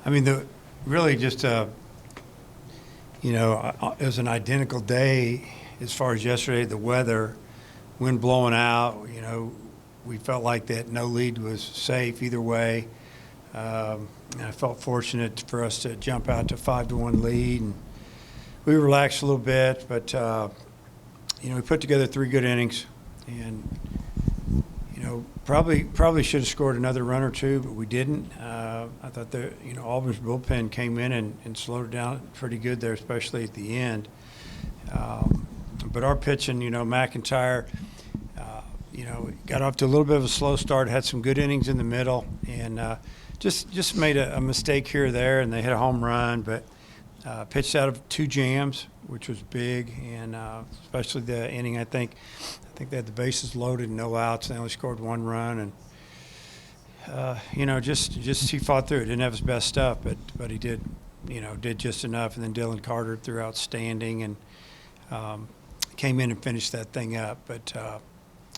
I mean, really just it was an identical day as far as yesterday. The weather, wind blowing out. We felt like that no lead was safe either way. And I felt fortunate for us to jump out to 5-1 lead, and we relaxed a little bit. But we put together 3 good innings, and probably should have scored another run or two, but we didn't. I thought Auburn's bullpen came in and slowed it down pretty good there, especially at the end. But our pitching, McIntyre, got off to a little bit of a slow start, had some good innings in the middle, and just made a mistake here or there, and they hit a home run, but pitched out of 2 jams, which was big, and especially the inning. I think they had the bases loaded, no outs, and they only scored 1 run, and just he fought through it. Didn't have his best stuff, but he did just enough. And then Dylan Carter threw outstanding and came in and finished that thing up. But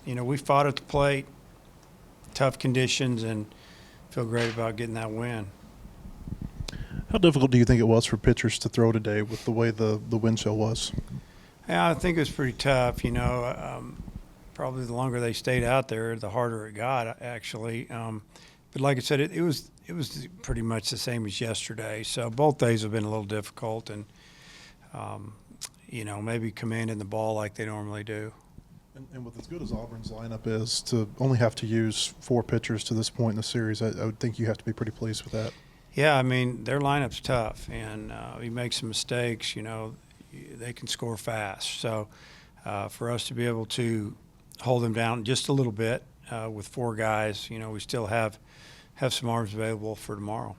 we fought at the plate, tough conditions, and feel great about getting that win. How difficult do you think it was for pitchers to throw today with the way the wind chill was? Yeah, I think it was pretty tough. Probably the longer they stayed out there, the harder it got, actually. But like I said, it was pretty much the same as yesterday. So both days have been a little difficult, and maybe commanding the ball like they normally do. And with as good as Auburn's lineup is, to only have to use 4 pitchers to this point in the series, I would think you have to be pretty pleased with that. Yeah, I mean, their lineup's tough, and you make some mistakes, they can score fast. So for us to be able to hold them down just a little bit with 4 guys, we still have some arms available for tomorrow.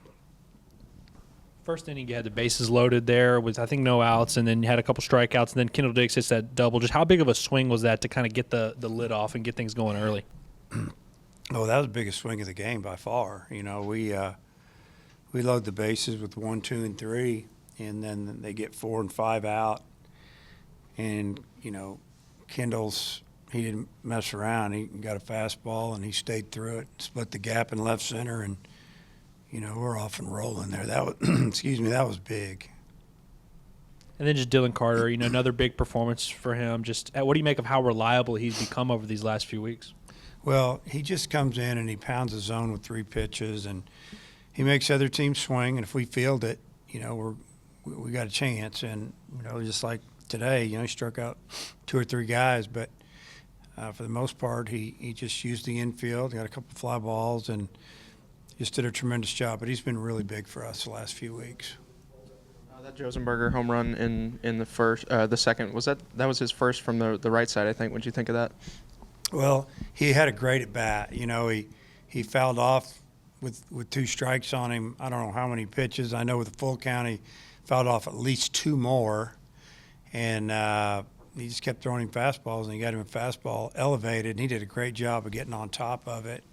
First inning, you had the bases loaded there with, I think, no outs, and then you had a couple strikeouts, and then Kendall Diggs hits that double. Just how big of a swing was that to kind of get the lid off and get things going early? Oh, that was the biggest swing of the game by far. We load the bases with 1, 2, and 3, and then they get 4 and 5 out. And, Kendall's, he didn't mess around. He got a fastball, and he stayed through it, split the gap in left center, and we're off and rolling there. That was, that was big. And then just Dylan Carter, another big performance for him. Just what do you make of how reliable he's become over these last few weeks? Well, he just comes in and he pounds the zone with 3 pitches, and he makes other teams swing. And if we field it, we got a chance. And just like today, he struck out 2 or 3 guys, but for the most part, he just used the infield, got a couple fly balls, and just did a tremendous job. But he's been really big for us the last few weeks. That Josenberger home run in the second, that was his first from the right side, I think. What did you think of that? Well, he had a great at bat. He fouled off with 2 strikes on him. I don't know how many pitches. I know with the full count he fouled off at least 2 more, and he just kept throwing him fastballs, and he got him a fastball elevated, and he did a great job of getting on top of it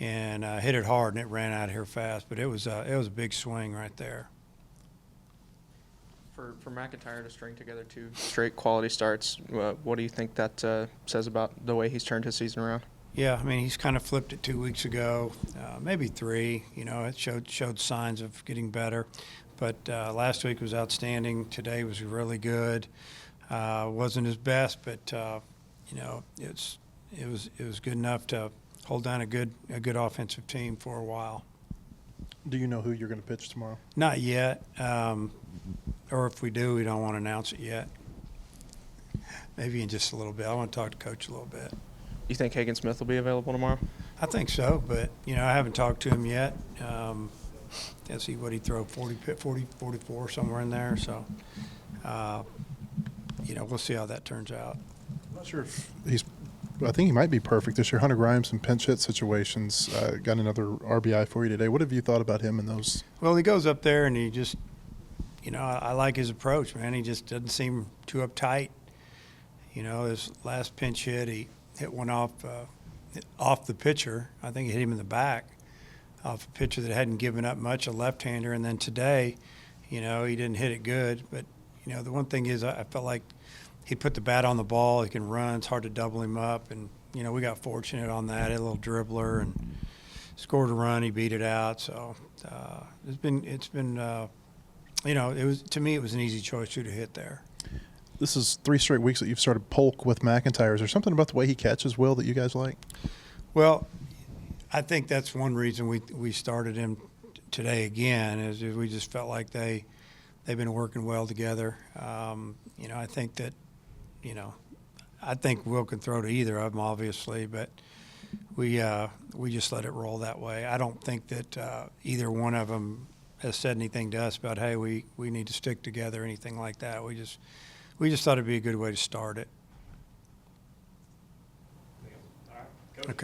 and hit it hard, and it ran out of here fast. But it was a big swing right there. For McIntyre to string together 2 straight quality starts, what do you think that says about the way he's turned his season around? Yeah, I mean, he's kind of flipped it 2 weeks ago, maybe 3. It showed signs of getting better. But last week was outstanding. Today was really good. Wasn't his best, but it was good enough to hold down a good offensive team for a while. Do you know who you're going to pitch tomorrow? Not yet. Or if we do, we don't want to announce it yet. Maybe in just a little bit. I want to talk to Coach a little bit. You think Hagen Smith will be available tomorrow? I think so, but, I haven't talked to him yet. Let's see what he throw, 40, 44, somewhere in there. So, we'll see how that turns out. I'm not sure if I think he might be perfect this year. Hunter Grimes in pinch hit situations got another RBI for you today. What have you thought about him in those? Well, he goes up there and he just, I like his approach, man. He just doesn't seem too uptight. His last pinch hit, he hit one off the pitcher. I think it hit him in the back off a pitcher that hadn't given up much, a left-hander. And then today, he didn't hit it good. But, the one thing is I felt like he put the bat on the ball. He can run. It's hard to double him up. And, we got fortunate on that. A little dribbler. And scored a run. He beat it out. So it's been it was, to me, it was an easy choice to hit there. This is 3 straight weeks that you've started Polk with McIntyre. Is there something about the way he catches, Will, that you guys like? Well, I think that's one reason we started him today again, is we just felt like they've been working well together. I think that, I think Will can throw to either of them, obviously, but we just let it roll that way. I don't think that either one of them has said anything to us about, hey, we need to stick together or anything like that. We just thought it'd be a good way to start it.